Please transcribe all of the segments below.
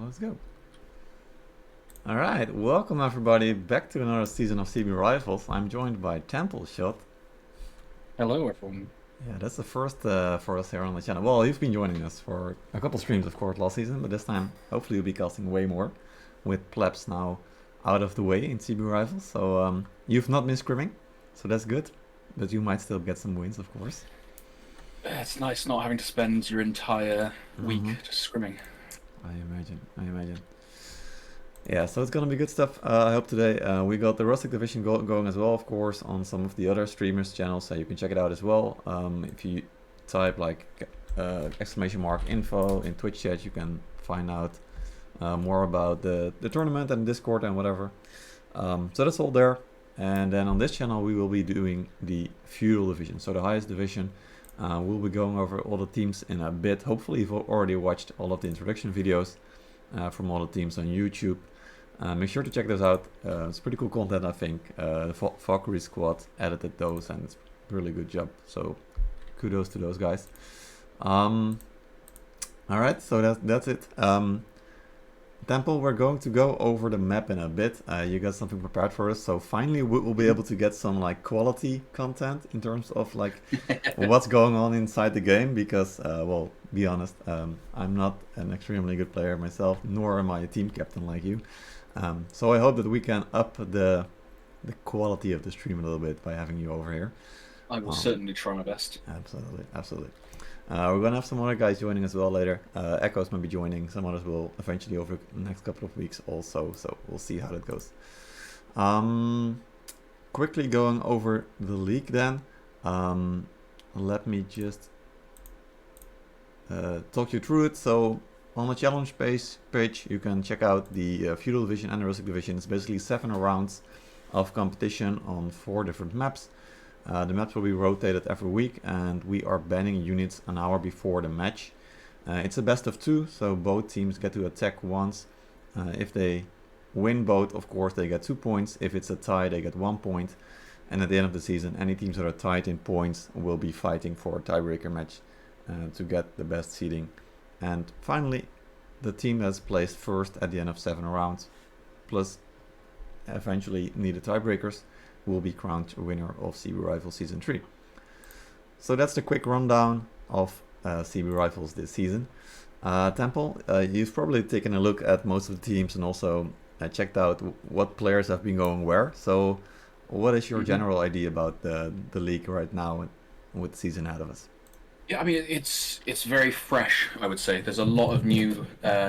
let's go. All right, welcome everybody back to another season of CB Rivals. I'm joined by Temple Shot. Hello, everyone. Yeah, that's the first for us here on the channel. Well, you've been joining us for a couple streams, of course, last season, but this time, hopefully, you'll be casting way more with plebs now out of the way in CB Rivals. So you've not been scrimming, so that's good, but you might still get some wins, of course. It's nice not having to spend your entire week just scrimming. I imagine. Yeah, so it's gonna be good stuff. I hope today we got the Rustic Division going as well, of course, on some of the other streamers' channels, so you can check it out as well. If you type like !info in Twitch chat, you can find out more about the tournament and Discord and whatever. So that's all there. And then on this channel, we will be doing the Feudal Division, so the highest division. We'll be going over all the teams in a bit. Hopefully, you've already watched all of the introduction videos from all the teams on YouTube. Make sure to check those out. It's pretty cool content, I think. The Valkyrie squad edited those, and it's a really good job. So kudos to those guys. All right, so that's it. Temple, we're going to go over the map in a bit. You got something prepared for us, so finally we'll be able to get some like quality content in terms of like what's going on inside the game. Because, well, be honest, I'm not an extremely good player myself, nor am I a team captain like you. So I hope that we can up the quality of the stream a little bit by having you over here. I will certainly try my best. Absolutely. We're gonna have some other guys joining as well later. Echoes might be joining. Some others will eventually over the next couple of weeks also. So we'll see how that goes. Quickly going over the league then. Let me just talk you through it. So on the challenge page, you can check out the Feudal Division and the Rustic Division. It's basically 7 rounds of competition on 4 different maps. The maps will be rotated every week, and we are banning units an hour before the match. It's a best of 2, so both teams get to attack once. If they win both, of course, they get 2 points. If it's a tie, they get 1 point. And at the end of the season, any teams that are tied in points will be fighting for a tiebreaker match to get the best seeding. And finally, the team that's placed first at the end of 7 rounds, plus eventually needed tiebreakers, will be crowned winner of CB Rivals Season 3. So that's the quick rundown of CB Rivals this season. Temple, you've probably taken a look at most of the teams and also checked out what players have been going where. So what is your general idea about the league right now with the season ahead of us? Yeah, I mean it's very fresh. I would say there's a lot of new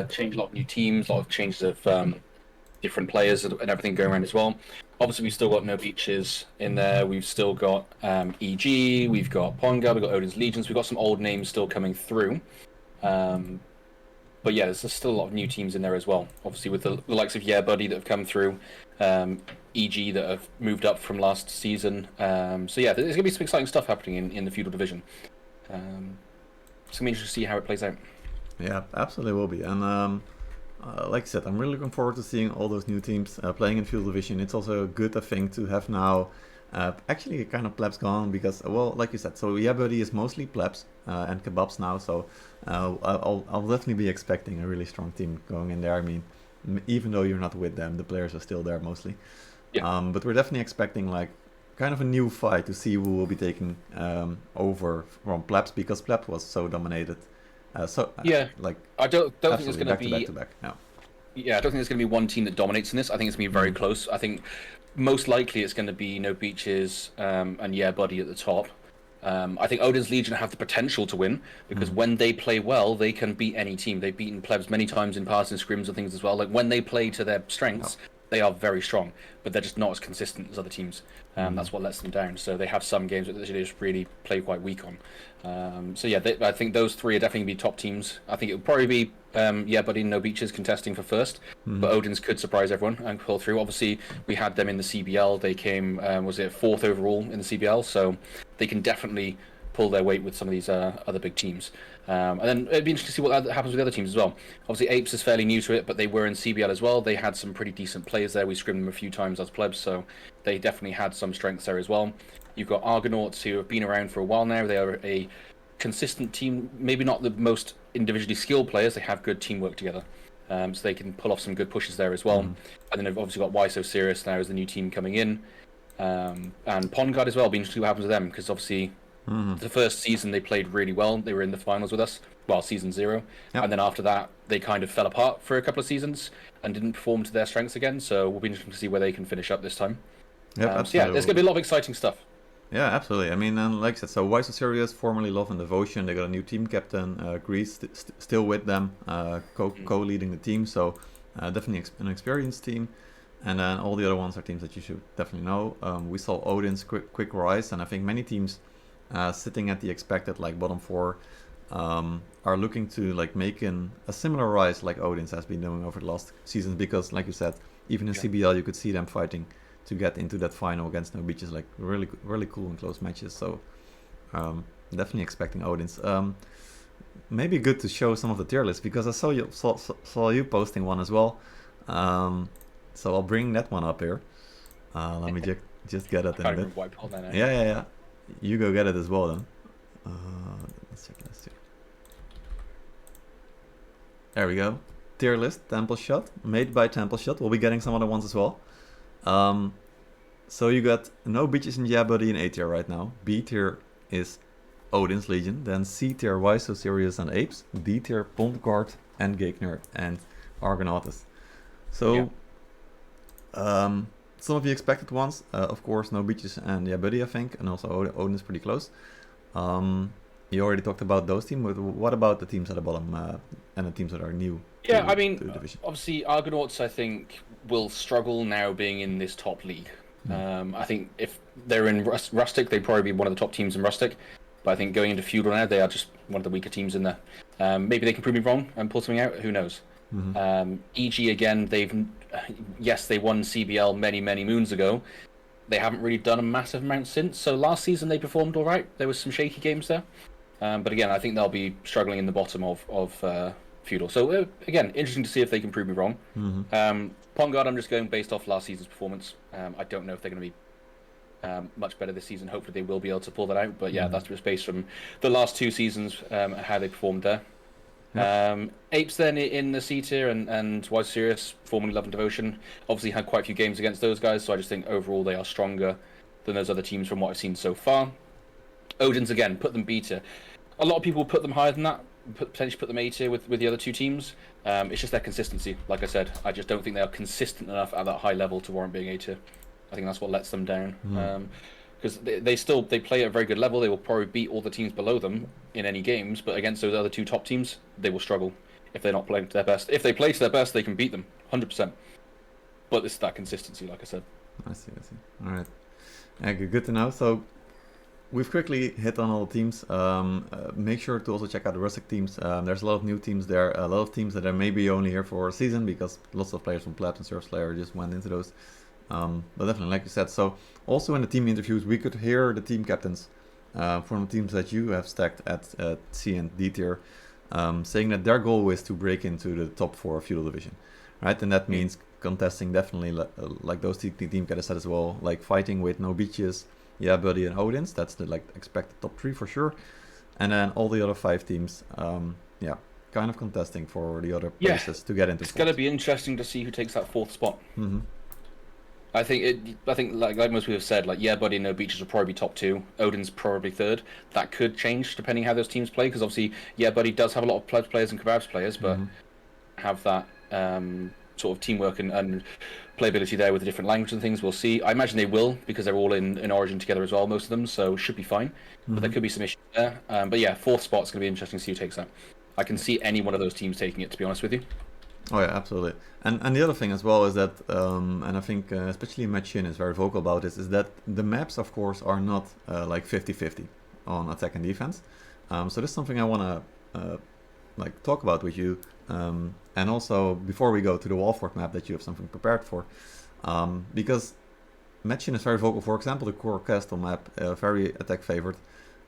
change, a lot of new teams, a lot of changes of different players and everything going around as well. Obviously, we've still got No Beaches in there. We've still got EG. We've got Ponga. We've got Odin's Legions. We've got some old names still coming through. But yeah, there's still a lot of new teams in there as well. Obviously, with the likes of Yeah Buddy that have come through, EG that have moved up from last season. So yeah, there's gonna be some exciting stuff happening in the Feudal Division. It's gonna be interesting to see how it plays out. Yeah, absolutely will be. And like I said, I'm really looking forward to seeing all those new teams playing in Feudal Division. It's also good, I think, to have now actually kind of plebs gone because, well, like you said, so Yeah Buddy is mostly plebs and kebabs now. So I'll definitely be expecting a really strong team going in there. I mean, even though you're not with them, the players are still there mostly. Yeah. But we're definitely expecting like kind of a new fight to see who will be taking over from plebs because plebs was so dominated. Yeah, like I don't think there's absolutely going to back to be. back to back. Yeah. Yeah, I don't think there's going to be one team that dominates in this. I think it's going to be very close. I think most likely it's going to be No Beaches and Yeah Buddy at the top. I think Odin's Legion have the potential to win because when they play well, they can beat any team. They've beaten plebs many times in passing scrims and things as well. Like when they play to their strengths, they are very strong, but they're just not as consistent as other teams. That's what lets them down. So they have some games that they just really play quite weak on. So yeah, I think those 3 are definitely going to be top teams. I think it would probably be Yeah Buddy and No Beaches contesting for first, but Odin's could surprise everyone and pull through. Obviously, we had them in the CBL. They came, was it 4th overall in the CBL? So they can definitely pull their weight with some of these other big teams. And then it'd be interesting to see what happens with the other teams as well. Obviously, Apes is fairly new to it, but they were in CBL as well. They had some pretty decent players there. We scrimmed them a few times as plebs, so they definitely had some strengths there as well. You've got Argonauts who have been around for a while now. They are a consistent team, maybe not the most individually skilled players. They have good teamwork together. so they can pull off some good pushes there as well. And then they've obviously got Why So Serious now as the new team coming in, and Pond Guard as well. It'll be interesting what happens to them, because obviously the first season they played really well. They were in the finals with us, well, season 0, and then after that they kind of fell apart for a couple of seasons and didn't perform to their strengths again. So we'll be interesting to see where they can finish up this time. Yep, so yeah, there's going to be a lot of exciting stuff. Yeah, absolutely. I mean, and like I said, so Why So Serious, formerly Love and Devotion, they got a new team captain, Greece, still with them, co-leading the team, so definitely an experienced team. And then all the other ones are teams that you should definitely know. We saw Odin's quick rise, and I think many teams sitting at the expected like bottom 4 are looking to like make a similar rise like Odin's has been doing over the last seasons, because like you said, even in CBL you could see them fighting to get into that final against No Beaches, like really cool and close matches. So definitely expecting Odin's. Maybe good to show some of the tier lists, because I saw you posting one as well. So I'll bring that one up here. Let me just get it in a bit. Yeah. You go get it as well then. Let's check. There we go. Tier list, Temple Shot, made by Temple Shot. We'll be getting some other ones as well. So you got No Beaches in Yeah Buddy in A tier right now. B tier is Odin's Legion. Then C tier Why So Serious and Apes. D tier Pond Guard and Geigner and Argonautus. So some of the expected ones, of course, No Beaches and Yeah Buddy, I think, and also Odin is pretty close. You already talked about those teams. What about the teams at the bottom and the teams that are new? Yeah, I mean, obviously Argonauts, I think, will struggle now being in this top league. I think if they're in Rustic, they'd probably be one of the top teams in Rustic. But I think going into Feudal now, they are just one of the weaker teams in there. Maybe they can prove me wrong and pull something out. Who knows? EG again, they won CBL many moons ago. They haven't really done a massive amount since. So last season they performed all right. There was some shaky games there. But again, I think they'll be struggling in the bottom of Feudal. So again, interesting to see if they can prove me wrong. Pond Guard, I'm just going based off last season's performance. I don't know if they're going to be much better this season. Hopefully they will be able to pull that out. But yeah, that's just based from the last 2 seasons, how they performed there. Apes then in the C tier and Why So Serious, formerly Love and Devotion, obviously had quite a few games against those guys. So I just think overall they are stronger than those other teams from what I've seen so far. Odin's again, put them B tier. A lot of people put them higher than that, potentially put them A tier with the other 2 teams. It's just their consistency. Like I said, I just don't think they are consistent enough at that high level to warrant being A tier. I think that's what lets them down. Because they play at a very good level. They will probably beat all the teams below them in any games, but against those other 2 top teams, they will struggle if they're not playing to their best. If they play to their best, they can beat them 100%. But it's that consistency, like I said. I see. All right. Yeah, good to know. So we've quickly hit on all the teams. Make sure to also check out the Rustic teams. There's a lot of new teams there, a lot of teams that are maybe only here for a season, because lots of players from Plat and Surf Slayer just went into those. But definitely, like you said, so also in the team interviews, we could hear the team captains from the teams that you have stacked at C and D tier, saying that their goal is to break into the top 4 Feudal Division, right? And that means contesting definitely like those team captains said as well, like fighting with No Beaches, Yeah Buddy and Odin's. That's the like expected top 3 for sure. And then all the other 5 teams, kind of contesting for the other places to get into. It's going to be interesting to see who takes that 4th spot. I think like most people have said, like Yeah Buddy and No Beaches will probably be top 2. Odin's probably 3rd. That could change depending how those teams play, because obviously Yeah Buddy does have a lot of Pledge players and Kebabs players, but have that sort of teamwork and playability there with the different language and things. We'll see. I imagine they will, because they're all in Origin together as well, most of them, so should be fine. But there could be some issues there. But yeah, 4th spot's going to be interesting to see who takes that. I can see any one of those teams taking it, to be honest with you. Oh yeah, absolutely. And the other thing as well is that, and I think especially Matt Shin is very vocal about this, is that the maps, of course, are not like 50-50 on attack and defense. So this is something I want to like talk about with you. And also, before we go to the Walford map, that you have something prepared for. Because Matt Shin is very vocal. For example, the Core Castle map, very attack favored.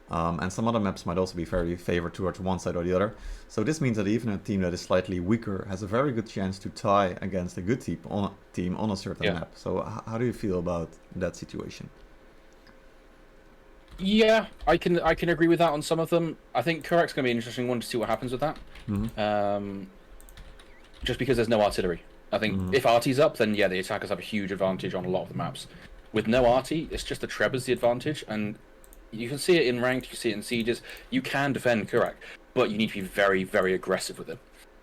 And some other maps might also be very favored towards one side or the other. So this means that even a team that is slightly weaker has a very good chance to tie against a good team on a certain map. So how do you feel about that situation? Yeah, I can agree with that on some of them. I think Kurak's going to be an interesting one to see what happens with that. just because there's no artillery. I think if arty's up, then yeah, the attackers have a huge advantage on a lot of the maps. With no arty, it's just the Trebor's the advantage, and you can see it in ranked, you can see it in sieges. You can defend Kurak, but you need to be very, very aggressive with it.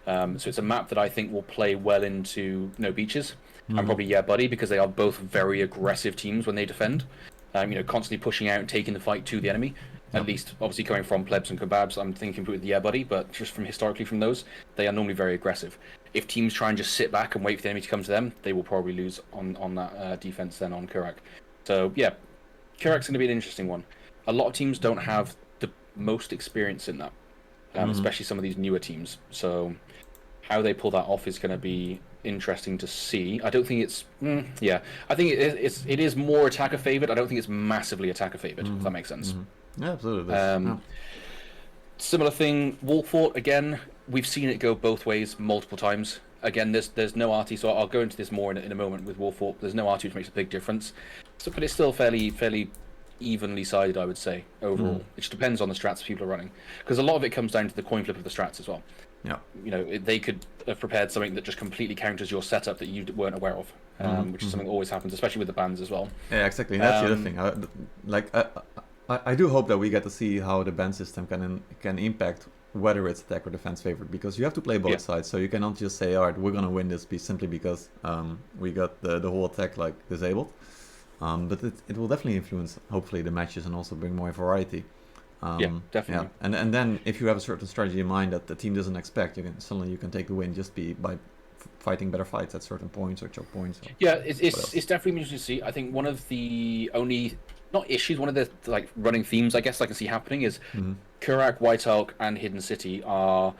So it's a map that I think will play well into No Beaches and probably Yeah Buddy, because they are both very aggressive teams when they defend. Constantly pushing out and taking the fight to the enemy. At least, obviously, coming from Plebs and Kebabs, I'm thinking with Yeah Buddy, but just from historically from those, they are normally very aggressive. If teams try and just sit back and wait for the enemy to come to them, they will probably lose on that defense then on Kurak. So yeah, Kurak's going to be an interesting one. A lot of teams don't have the most experience in that, especially some of these newer teams. So how they pull that off is going to be interesting to see. I don't think it's I think it is more attacker favored. I don't think it's massively attacker favored, if that makes sense. Yeah, absolutely. Similar thing, Wolfort, again, we've seen it go both ways multiple times. Again, there's no RT, so I'll go into this more in a moment with Wolfort. There's no RT, which makes a big difference. So, but it's still fairly evenly sided, I would say, overall. It just depends on the strats people are running. Because a lot of it comes down to the coin flip of the strats as well. Yeah. They could have prepared something that just completely counters your setup that you weren't aware of, which is something that always happens, especially with the bans as well. Yeah, exactly. That's the other thing. I do hope that we get to see how the ban system can impact whether it's attack or defense favored, because you have to play both sides. So you cannot just say, all right, we're gonna win this simply because we got the whole attack disabled. But it will definitely influence, hopefully, the matches and also bring more variety. Definitely. Yeah. And then if you have a certain strategy in mind that the team doesn't expect, you can take the win just by fighting better fights at certain points or choke points. It's definitely interesting to see. I think one of the only not issues, one of the running themes I guess I can see happening is Kurak, White Elk, and Hidden City are.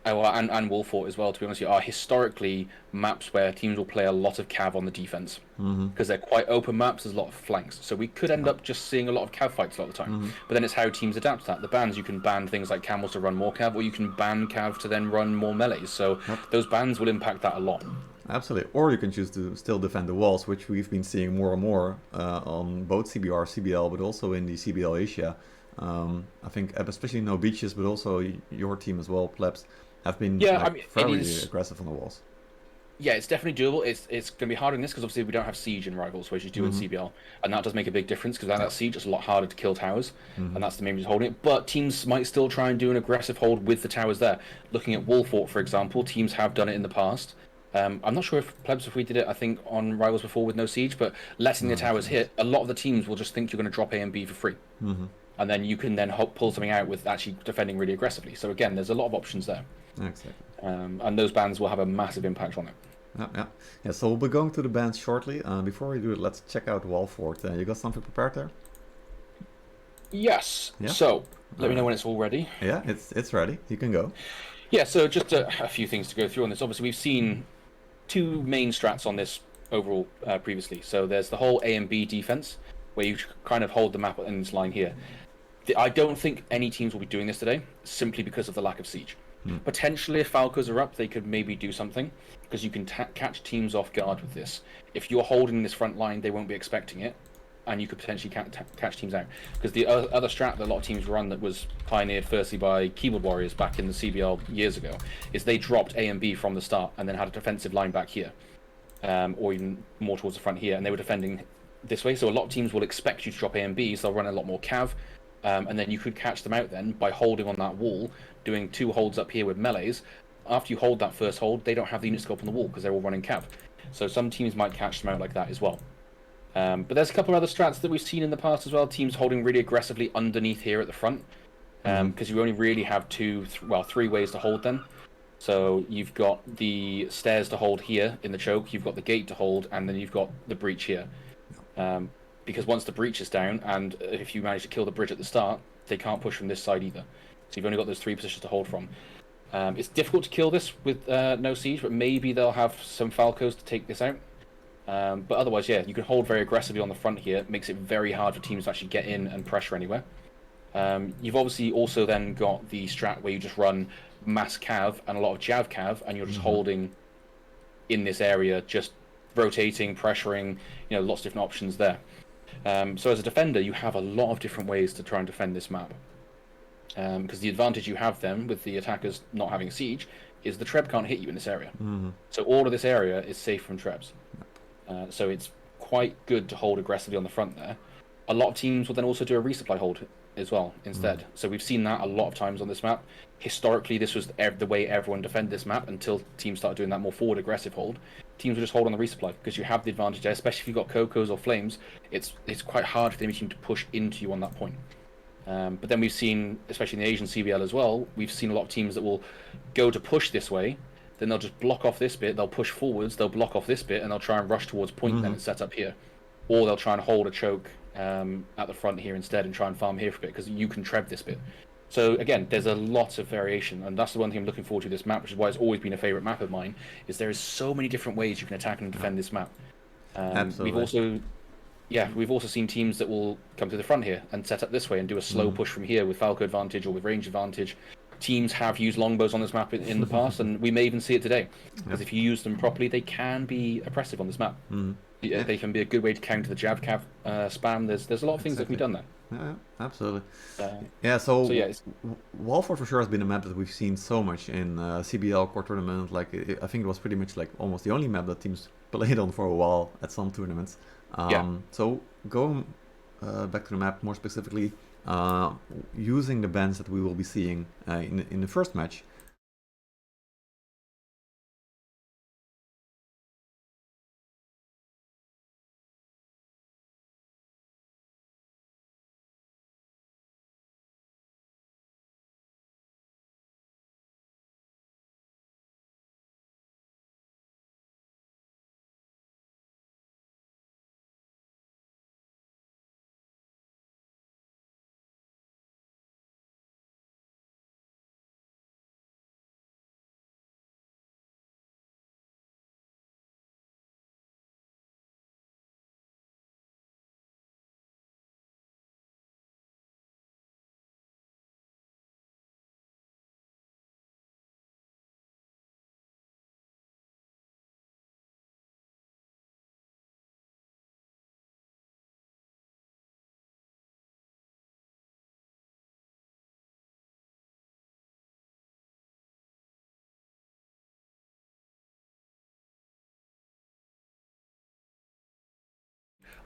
And Wolfort as well, to be honest with you, are historically maps where teams will play a lot of cav on the defense because they're quite open maps. There's a lot of flanks, so we could end up just seeing a lot of cav fights a lot of the time. But then it's how teams adapt to that. The bans, you can ban things like camels to run more cav, or you can ban cav to then run more melees. So those bans will impact that a lot. Absolutely. Or you can choose to still defend the walls, which we've been seeing more and more on both CBR, CBL, but also in the CBL Asia. I think especially No Beaches, but also your team as well, Plebs, have been very aggressive on the walls. Yeah, it's definitely doable. It's going to be harder in this because obviously we don't have siege in Rivals, whereas you do in CBL, and that does make a big difference because that siege is a lot harder to kill towers, and that's the main reason holding it. But teams might still try and do an aggressive hold with the towers there. Looking at Wolfort, for example, teams have done it in the past. I'm not sure if Plebs, if we did it, I think on Rivals before with no siege, but letting the towers hit, a lot of the teams will just think you're going to drop A and B for free. And then you can then pull something out with actually defending really aggressively. So again, there's a lot of options there. Exactly. And those bans will have a massive impact on it. Yeah. So we'll be going to the bans shortly. Before we do it, let's check out Wolfort. You got something prepared there? Yes. Yeah? So let me know when it's all ready. Yeah, it's ready. You can go. Yeah. So just a few things to go through on this. Obviously, we've seen two main strats on this overall previously. So there's the whole A and B defense, where you kind of hold the map in this line here. I don't think any teams will be doing this today, simply because of the lack of siege. Potentially, if Falcos are up, they could maybe do something, because you can catch teams off guard with this. If you're holding this front line, they won't be expecting it, and you could potentially catch teams out. Because the other strat that a lot of teams run that was pioneered firstly by Keyboard Warriors back in the CBL years ago, is they dropped A and B from the start, and then had a defensive line back here, or even more towards the front here, and they were defending this way. So a lot of teams will expect you to drop A and B, so they'll run a lot more cav, and then you could catch them out then by holding on that wall, doing two holds up here with melees. After you hold that first hold, they don't have the unit scope on the wall because they're all running cav. So some teams might catch them out like that as well. But there's a couple of other strats that we've seen in the past as well. Teams holding really aggressively underneath here at the front, because you only really have three ways to hold them. So you've got the stairs to hold here in the choke, you've got the gate to hold, and then you've got the breach here. Because once the breach is down, and if you manage to kill the bridge at the start, they can't push from this side either. So you've only got those three positions to hold from. It's difficult to kill this with no siege, but maybe they'll have some Falcos to take this out. But otherwise, yeah, you can hold very aggressively on the front here. It makes it very hard for teams to actually get in and pressure anywhere. You've obviously also then got the strat where you just run mass cav and a lot of jav cav, and you're just holding in this area, just rotating, pressuring, lots of different options there. So as a defender, you have a lot of different ways to try and defend this map. because the advantage you have then with the attackers not having siege is the Treb can't hit you in this area. So all of this area is safe from Trebs. So it's quite good to hold aggressively on the front there. A lot of teams will then also do a resupply hold as well instead. So we've seen that a lot of times on this map. Historically, this was the way everyone defended this map until teams started doing that more forward aggressive hold. Teams will just hold on the resupply because you have the advantage there, especially if you've got Cocos or Flames. It's quite hard for the enemy team to push into you on that point. But then we've seen, especially in the Asian CBL as well, we've seen a lot of teams that will go to push this way, then they'll just block off this bit, they'll push forwards, they'll block off this bit, and they'll try and rush towards point then and set up here. Or they'll try and hold a choke at the front here instead and try and farm here for a bit, because you can treb this bit. So again, there's a lot of variation, and that's the one thing I'm looking forward to this map, which is why it's always been a favourite map of mine, is there is so many different ways you can attack and defend this map. Absolutely. We've also seen teams that will come to the front here and set up this way and do a slow push from here with Falco advantage or with range advantage. Teams have used longbows on this map in the past, and we may even see it today. Because if you use them properly, they can be oppressive on this map. They can be a good way to counter the jab cav spam. There's a lot of things that can be done there. Yeah, absolutely. So Walford for sure has been a map that we've seen so much in CBL core tournament. Like I think it was pretty much like almost the only map that teams played on for a while at some tournaments. So going back to the map more specifically, using the bans that we will be seeing in the first match.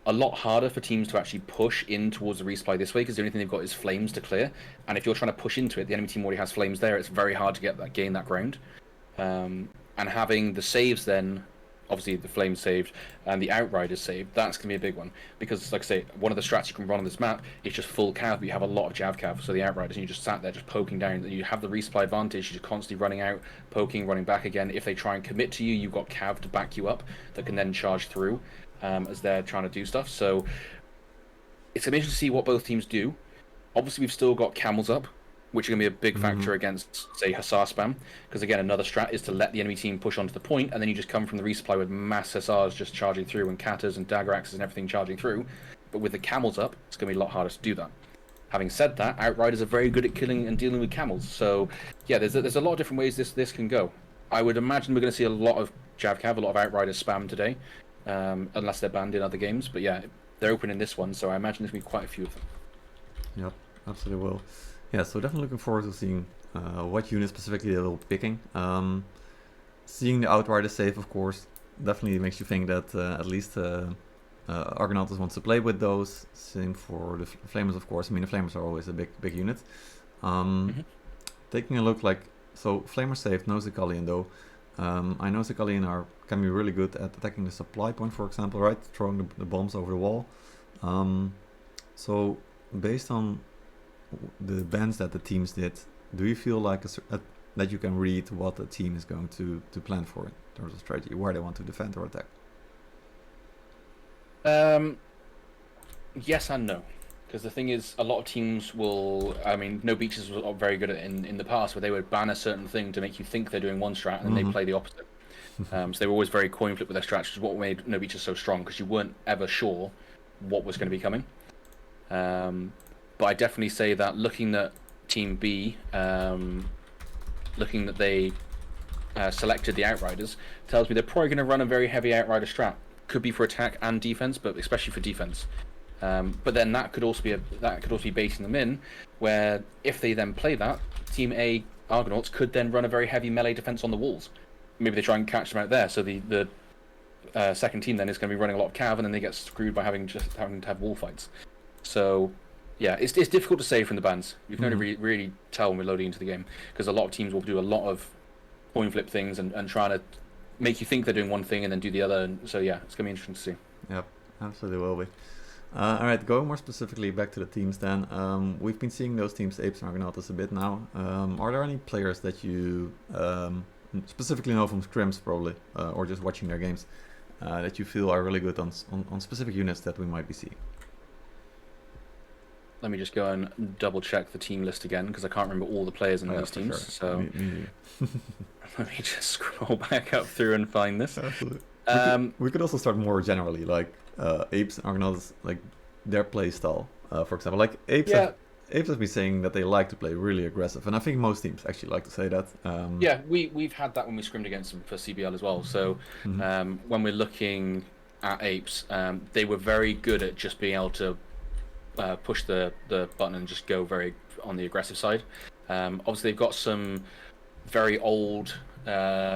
A lot harder for teams to actually push in towards the resupply this way, because the only thing they've got is flames to clear, and if you're trying to push into it, the enemy team already has flames there. It's very hard to gain that ground. And having the saves then, obviously the flames saved and the outriders saved, that's going to be a big one, because like I say, one of the strats you can run on this map is just full cav, but you have a lot of jav cav, so the outriders, and you just sat there just poking down. You have the resupply advantage, you're just constantly running out, poking, running back again. If they try and commit to you, you've got cav to back you up that can then charge through as they're trying to do stuff. So it's amazing to see what both teams do. Obviously we've still got camels up, which are going to be a big factor against, say, Hussar spam, because again, another strat is to let the enemy team push onto the point, and then you just come from the resupply with mass Hussars just charging through, and Katas and dagger axes and everything charging through. But with the camels up, it's going to be a lot harder to do that. Having said that, outriders are very good at killing and dealing with camels. So yeah, there's a lot of different ways this can go. I would imagine we're going to see a lot of jav cav, a lot of outriders spam today, unless they're banned in other games. But yeah, they're open in this one, so I imagine there's going to be quite a few of them. Yep, absolutely will. Yeah, so definitely looking forward to seeing what unit specifically they will be picking. Seeing the Outrider save, of course, definitely makes you think that at least Argonautas wants to play with those. Same for the Flamers, of course. I mean, the Flamers are always a big unit. Taking a look, like, so Flamer saved, no Zicalian though. I know Zicalian can be really good at attacking the supply point, for example, right? Throwing the bombs over the wall. So based on the bans that the teams did, do you feel like that you can read what the team is going to plan for in terms of strategy, where they want to defend or attack? Yes and no, because the thing is, a lot of teams will, I mean, No Beaches was very good at it in the past, where they would ban a certain thing to make you think they're doing one strat, and then they play the opposite. So they were always very coin flip with their strats, which is what made No Beaches so strong, because you weren't ever sure what was going to be coming. But I definitely say that looking at Team B, looking that they selected the Outriders, tells me they're probably going to run a very heavy Outrider strat. Could be for attack and defense, but especially for defense. But then that could also be baiting them in, where if they then play that, Team A Argonauts could then run a very heavy melee defense on the walls. Maybe they try and catch them out there. So the second team then is going to be running a lot of cav, and then they get screwed by having to have wall fights. So yeah, it's difficult to say from the bans. You can only really tell when we're loading into the game, because a lot of teams will do a lot of coin flip things and trying to make you think they're doing one thing and then do the other. And so yeah, it's going to be interesting to see. Yep, absolutely will be. All right, going more specifically back to the teams then. We've been seeing those teams, Apes and Argonauts, a bit now. Are there any players that you specifically know from scrims probably, or just watching their games, that you feel are really good on specific units that we might be seeing? Let me just go and double check the team list again, because I can't remember all the players in these teams. Sure. So me let me just scroll back up through and find this. Absolutely. We could also start more generally, like Apes and Argonauts, like their play style. For example, like Apes have been saying that they like to play really aggressive, and I think most teams actually like to say that. Yeah, we've had that when we scrimmed against them for CBL as well. So when we're looking at Apes, they were very good at just being able to push the button and just go very on the aggressive side. Obviously, they've got some very old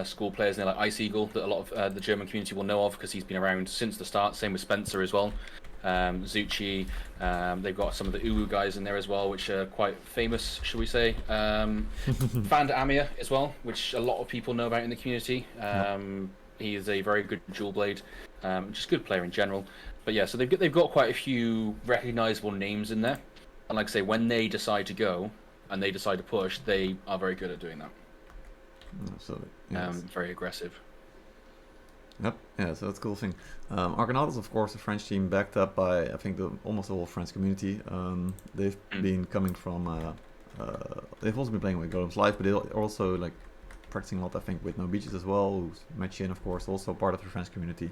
school players in there, like Ice Eagle, that a lot of the German community will know of, because he's been around since the start. Same with Spencer as well. Zucchi, they've got some of the Uwu guys in there as well, which are quite famous, shall we say. Van Amir as well, which a lot of people know about in the community. He is a very good dual blade, just good player in general. But yeah, so they've got quite a few recognizable names in there, and like I say, when they decide to go and they decide to push, they are very good at doing that. Absolutely. Yes. Very aggressive. Yep. Yeah. So that's a cool thing. Argonauts is of course a French team backed up by I think almost the whole French community. They've been coming from. They've also been playing with Golems Live, but they're also like practicing a lot. I think with No Beaches as well. Who's Machin, of course, also part of the French community.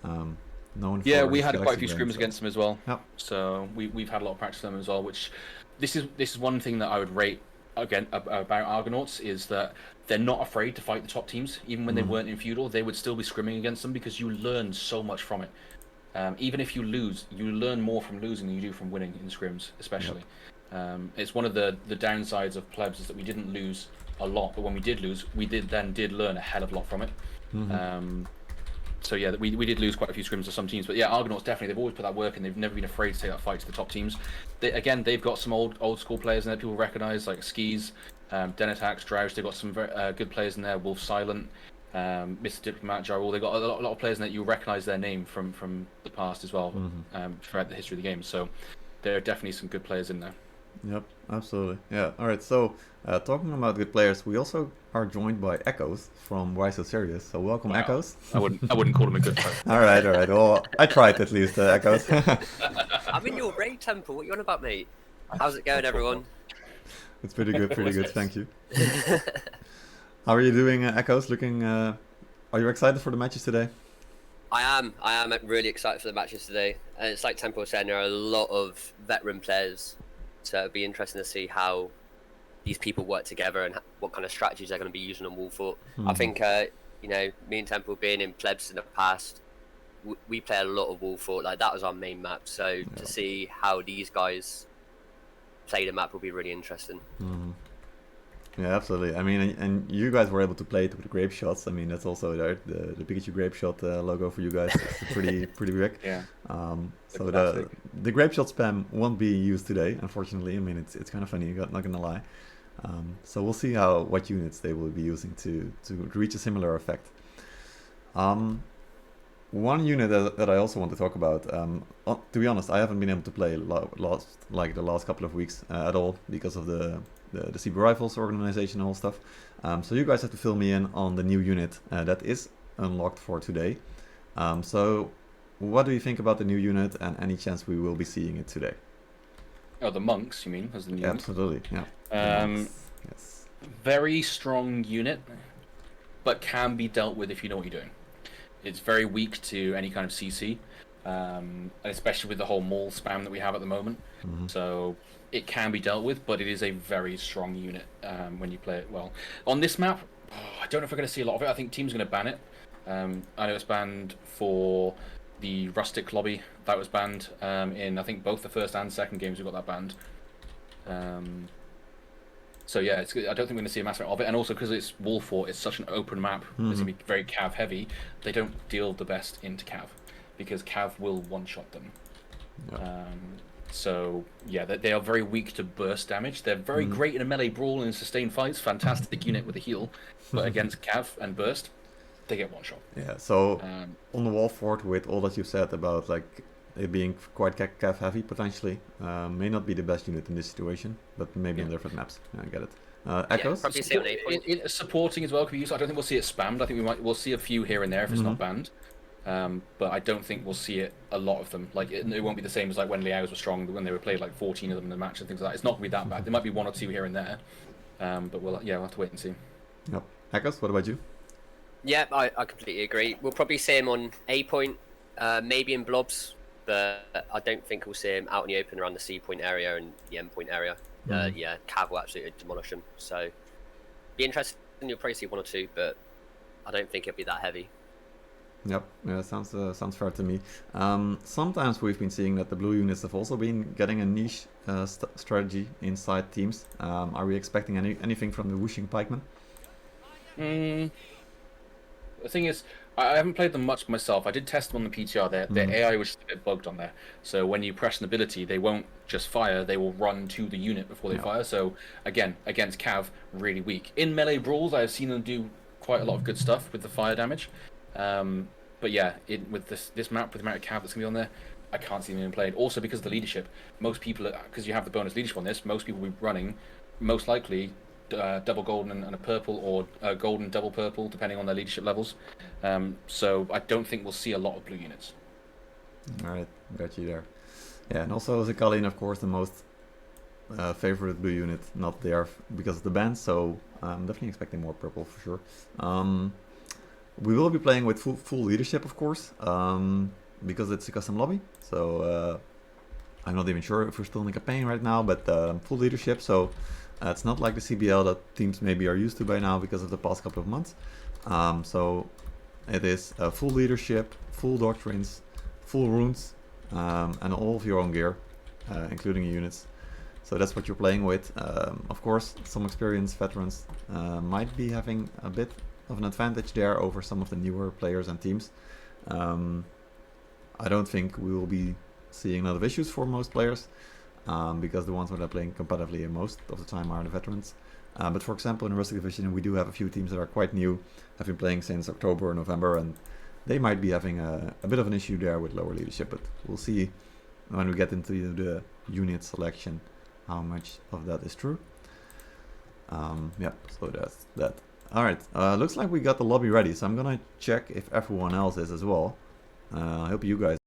We had quite a few scrims against them as well. Yep. So we've had a lot of practice with them as well. Which this is one thing that I would rate again about Argonauts, is that they're not afraid to fight the top teams. Even when they weren't in feudal, they would still be scrimming against them, because you learn so much from it. Even if you lose, you learn more from losing than you do from winning in scrims, especially. Yep. It's one of the downsides of plebs, is that we didn't lose a lot, but when we did lose, we did learn a hell of a lot from it. So yeah, we did lose quite a few scrims to some teams, but yeah, Argonauts definitely, they've always put that work in. They've never been afraid to take that fight to the top teams. They've got some old school players in there people recognise, like Skis, Denatax, Droush. They've got some very good players in there. Wolf Silent, Mr. Diplomat, Jarul. They've got a lot of players in there you'll recognise their name from the past as well, throughout the history of the game. So there are definitely some good players in there. Yep, absolutely. Yeah. All right. So talking about good players, we also are joined by Echoes from Why So Serious. So welcome, wow. Echoes. I wouldn't call him a good player. All right. Well, I tried at least, Echoes. I'm in your raid temple. What are you on about, mate? How's it going, everyone? It's pretty good. Thank you. How are you doing, Echoes? Are you excited for the matches today? I am really excited for the matches today. And it's like Temple was saying, there are a lot of veteran players. So it'll be interesting to see how these people work together and what kind of strategies they're going to be using on Wolfort. I think, me and Temple being in plebs in the past, we play a lot of Wolfort. Like, that was our main map. So to see how these guys play the map will be really interesting. Yeah, absolutely. I mean, and you guys were able to play it with the grape shots. I mean, that's also the Pikachu grape shot logo for you guys. It's pretty big. Yeah. So the grape shot spam won't be used today, unfortunately. I mean, it's kind of funny. Not gonna lie. So we'll see what units they will be using to reach a similar effect. One unit that I also want to talk about. To be honest, I haven't been able to play the last couple of weeks at all because of the CBR Rifles organization and all stuff. So you guys have to fill me in on the new unit that is unlocked for today. So what do you think about the new unit, and any chance we will be seeing it today? Oh, the monks, you mean, as the new unit? Absolutely, yeah. Yes. Very strong unit, but can be dealt with if you know what you're doing. It's very weak to any kind of CC, and especially with the whole maul spam that we have at the moment. So it can be dealt with, but it is a very strong unit when you play it well. On this map, I don't know if we're going to see a lot of it. I think teams are going to ban it. I know it's banned for the rustic lobby that was banned in I think both the first and second games. We got that banned. So yeah, I don't think we're going to see a massive amount of it, and also because it's Wolfort, it's such an open map. It's going to be very cav heavy. They don't deal the best into cav because cav will one-shot them. Yeah. So yeah, they are very weak to burst damage. They're very great in a melee brawl and in sustained fights. Fantastic unit with a heal, but against cav and burst, they get one-shot. Yeah. So on the Wolfort, with all that you said about like it being quite cav heavy potentially, may not be the best unit in this situation, but maybe on different maps. Yeah, I get it. Echoes? Probably see on 8 point. Supporting as well could be used. I don't think we'll see it spammed. I think we'll see a few here and there if it's not banned. But I don't think we'll see it a lot of them. Like it won't be the same as like when Liao's were strong, when they were played like 14 of them in the match and things like that. It's not gonna be that bad. There might be 1 or 2 here and there, but we'll have to wait and see. Yep. Echoes, what about you? Yeah, I completely agree. We'll probably see him on A point, maybe in blobs, but I don't think we'll see him out in the open around the C point area and the M point area. Yeah, Cav will absolutely demolish him. So, be interesting. You'll probably see 1 or 2, but I don't think it'll be that heavy. Yep, yeah, sounds fair to me. Sometimes we've been seeing that the blue units have also been getting a niche strategy inside teams. Are we expecting anything from the whooshing pikemen? The thing is, I haven't played them much myself. I did test them on the PTR. Their AI was just a bit bugged on there. So when you press an ability, they won't just fire, they will run to the unit before they fire. So again, against Cav, really weak. In melee brawls, I've seen them do quite a lot of good stuff with the fire damage. But yeah, with this map, with the amount of Cav that's going to be on there, I can't see them being played. Also because of the leadership. Most people, because you have the bonus leadership on this, most people will be running, most likely, double golden and a purple, or golden double purple, depending on their leadership levels. So I don't think we'll see a lot of blue units. Alright, got you there. Yeah, and also Zicalin, of course, the most favorite blue unit, not there because of the ban, so I'm definitely expecting more purple for sure. We will be playing with full leadership, of course, because it's a custom lobby, so I'm not even sure if we're still in the campaign right now, but full leadership, so it's not like the CBL that teams maybe are used to by now because of the past couple of months. So it is full leadership, full doctrines, full runes, and all of your own gear, including units. So that's what you're playing with. Of course, some experienced veterans might be having a bit of an advantage there over some of the newer players and teams. I don't think we will be seeing a lot of issues for most players, because the ones that are playing competitively most of the time are the veterans. But for example, in the Rustic Division, we do have a few teams that are quite new, have been playing since October or November, and they might be having a bit of an issue there with lower leadership, but we'll see when we get into the unit selection how much of that is true. Yeah, so that's that. Alright, looks like we got the lobby ready, so I'm gonna check if everyone else is as well. I hope you guys